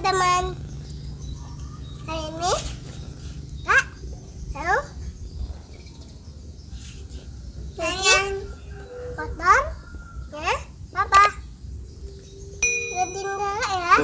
teman-teman. Hari ini Kak, halo. Kalian kotor ya, Papa. Tinggal ya.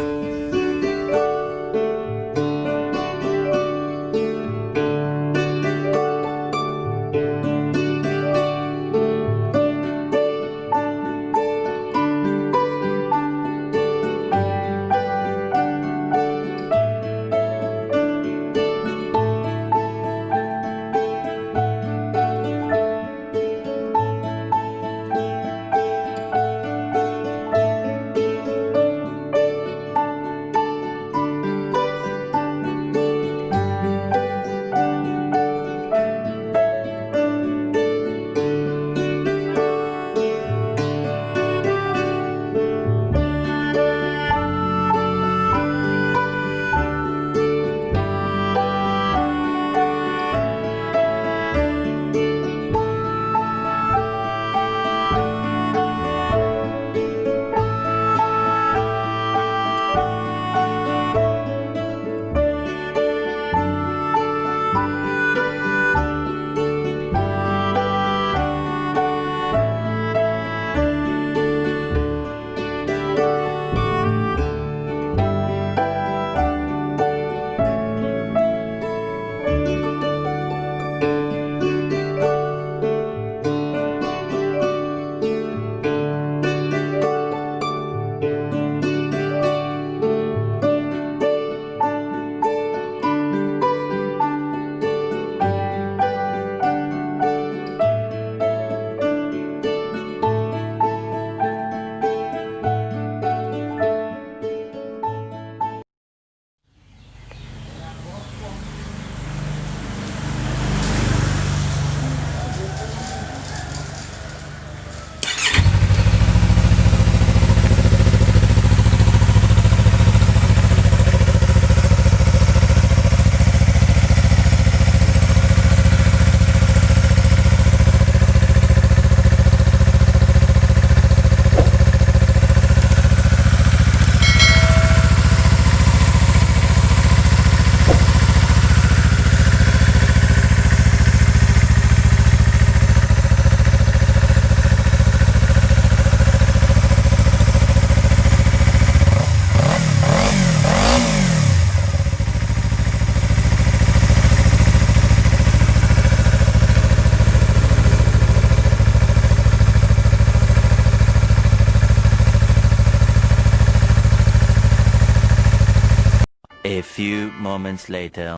A few moments later.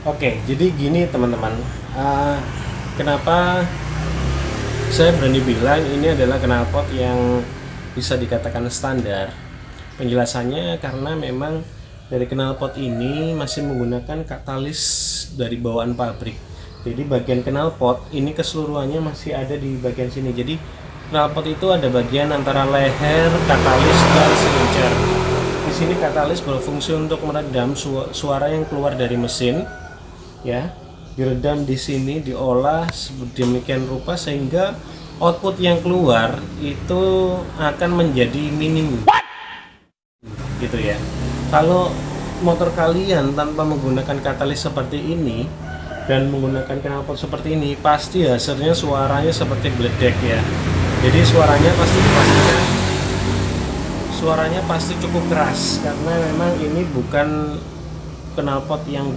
Oke, jadi gini teman-teman, kenapa saya berani bilang ini adalah knalpot yang bisa dikatakan standar. Penjelasannya karena memang dari knalpot ini masih menggunakan katalis dari bawaan pabrik. Jadi bagian knalpot ini keseluruhannya masih ada di bagian sini. Jadi knalpot itu ada bagian antara leher, katalis, dan silincer. Di sini katalis berfungsi untuk meredam suara yang keluar dari mesin, ya, diredam di sini, diolah sedemikian rupa sehingga output yang keluar itu akan menjadi minim, gitu ya. Kalau motor kalian tanpa menggunakan katalis seperti ini dan menggunakan knalpot seperti ini, pasti hasilnya suaranya seperti bledek ya. Jadi suaranya pasti cukup keras karena memang ini bukan knalpot yang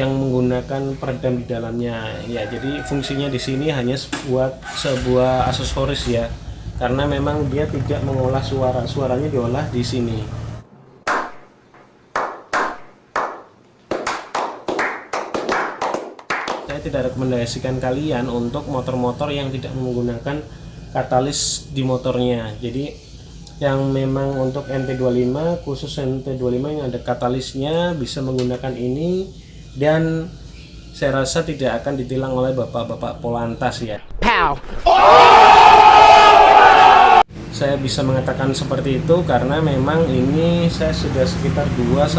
menggunakan peredam di dalamnya ya. Jadi fungsinya di sini hanya buat sebuah aksesoris ya, karena memang dia tidak mengolah suaranya diolah di sini. Saya tidak rekomendasikan kalian untuk motor-motor yang tidak menggunakan katalis di motornya. Jadi yang memang untuk NT25, khusus NT25 yang ada katalisnya bisa menggunakan ini, dan saya rasa tidak akan ditilang oleh bapak-bapak Polantas ya. Pow! Saya bisa mengatakan seperti itu karena memang ini saya sudah sekitar 2-3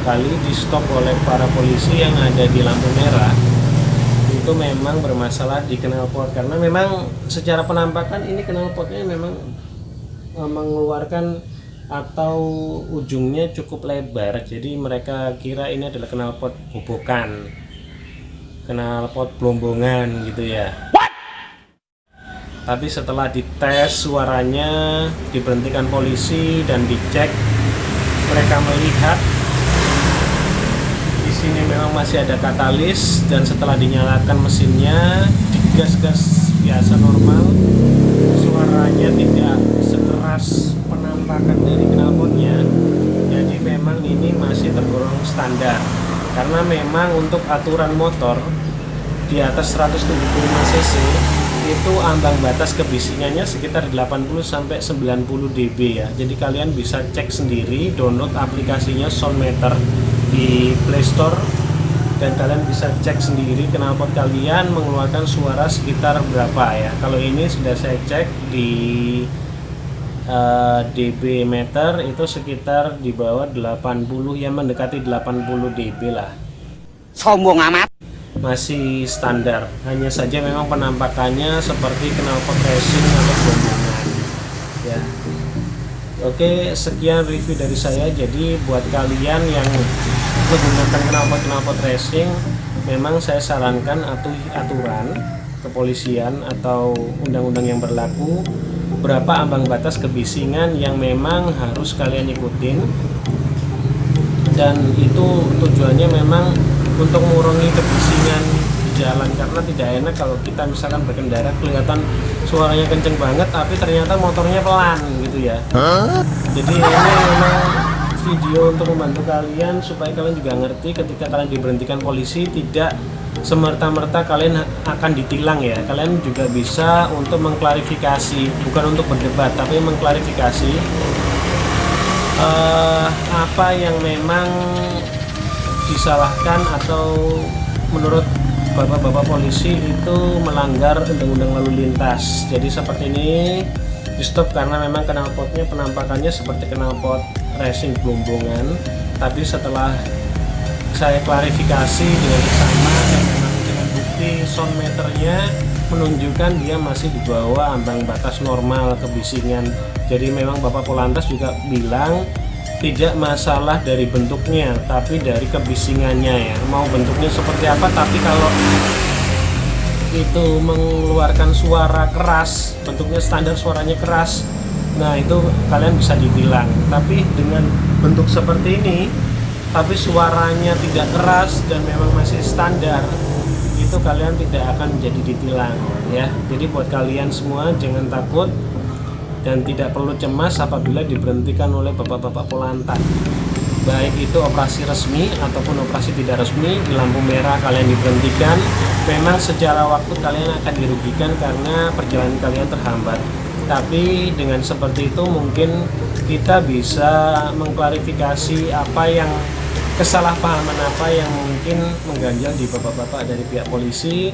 kali di stop oleh para polisi yang ada di lampu merah. Itu memang bermasalah di knalpot karena memang secara penampakan ini knalpotnya memang mengeluarkan atau ujungnya cukup lebar, jadi mereka kira ini adalah knalpot bubukan, knalpot belombongan gitu ya. Tapi setelah dites suaranya, diberhentikan polisi dan dicek, mereka melihat di sini memang masih ada katalis, dan setelah dinyalakan mesinnya, digas-gas biasa normal, suaranya tidak sekeras penampakan dari knalpotnya. Jadi memang ini masih tergolong standar, karena memang untuk aturan motor di atas 175 cc itu ambang batas kebisingannya sekitar 80 sampai 90 dB ya. Jadi kalian bisa cek sendiri, download aplikasinya Soundmeter di Play Store, dan kalian bisa cek sendiri knalpot kalian mengeluarkan suara sekitar berapa ya. Kalau ini sudah saya cek di dB meter itu sekitar di bawah 80 ya, mendekati 80 dB lah. Sombong amat. Masih standar, hanya saja memang penampakannya seperti knalpot racing atau belombongan ya. Oke, sekian review dari saya. Jadi buat kalian yang menggunakan knalpot racing, memang saya sarankan aturan kepolisian atau undang-undang yang berlaku, berapa ambang batas kebisingan yang memang harus kalian ikutin, dan itu tujuannya memang untuk mengurangi kebisingan di jalan, karena tidak enak kalau kita misalkan berkendara kelihatan suaranya kenceng banget tapi ternyata motornya pelan gitu ya. Jadi ini memang video untuk membantu kalian supaya kalian juga ngerti ketika kalian diberhentikan polisi tidak semerta-merta kalian akan ditilang ya. Kalian juga bisa untuk mengklarifikasi, bukan untuk berdebat tapi mengklarifikasi apa yang memang disalahkan atau menurut bapak-bapak polisi itu melanggar undang-undang lalu lintas. Jadi seperti ini di stop karena memang knalpotnya penampakannya seperti knalpot racing belombongan, tapi setelah saya klarifikasi dengan seksama dan memang dengan bukti soundmeternya menunjukkan dia masih di bawah ambang batas normal kebisingan. Jadi memang Bapak Polantas juga bilang tidak masalah dari bentuknya tapi dari kebisingannya ya, mau bentuknya seperti apa, tapi kalau itu mengeluarkan suara keras, bentuknya standar suaranya keras, nah itu kalian bisa ditilang. Tapi dengan bentuk seperti ini tapi suaranya tidak keras dan memang masih standar, itu kalian tidak akan jadi ditilang ya. Jadi buat kalian semua jangan takut dan tidak perlu cemas apabila diberhentikan oleh bapak-bapak Polantas, baik itu operasi resmi ataupun operasi tidak resmi. Di lampu merah kalian diberhentikan, memang secara waktu kalian akan dirugikan karena perjalanan kalian terhambat, tapi dengan seperti itu mungkin kita bisa mengklarifikasi apa yang kesalahpahaman apa yang mungkin mengganjal di bapak-bapak dari pihak polisi.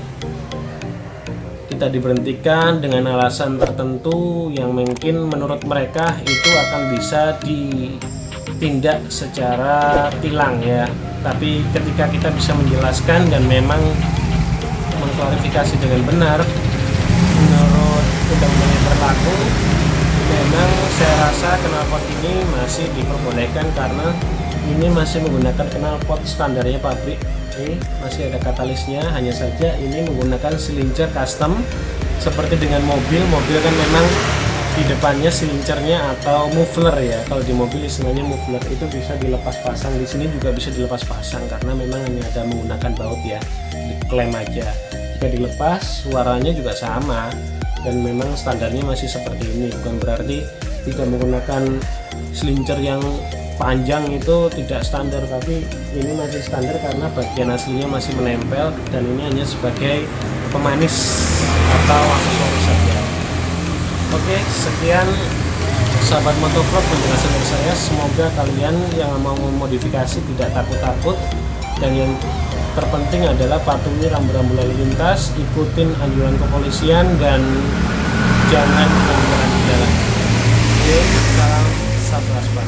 Kita diberhentikan dengan alasan tertentu yang mungkin menurut mereka itu akan bisa ditindak secara tilang ya. Tapi ketika kita bisa menjelaskan dan memang mengklarifikasi dengan benar menurut undang-undang yang berlaku, memang saya rasa knalpot ini masih diperbolehkan karena ini masih menggunakan knalpot standarnya pabrik. Ini masih ada katalisnya, hanya saja ini menggunakan silincer custom seperti dengan mobil kan memang di depannya silincernya atau muffler ya. Kalau di mobil istilahnya muffler itu bisa dilepas pasang, di sini juga bisa dilepas pasang karena memang hanya ada menggunakan baut ya, diklaim aja. Jika dilepas suaranya juga sama dan memang standarnya masih seperti ini, bukan berarti tidak menggunakan silincer yang panjang itu tidak standar, tapi ini masih standar karena bagian aslinya masih menempel dan ini hanya sebagai pemanis atau aksesoris saja. Oke, sekian sahabat motovlog penjelasan dari saya. Semoga kalian yang mau memodifikasi tidak takut-takut, dan yang terpenting adalah patuhi rambu-rambu lalu lintas, ikutin anjuran kepolisian dan jangan melanggar jalan. Oke, salam satu aspal.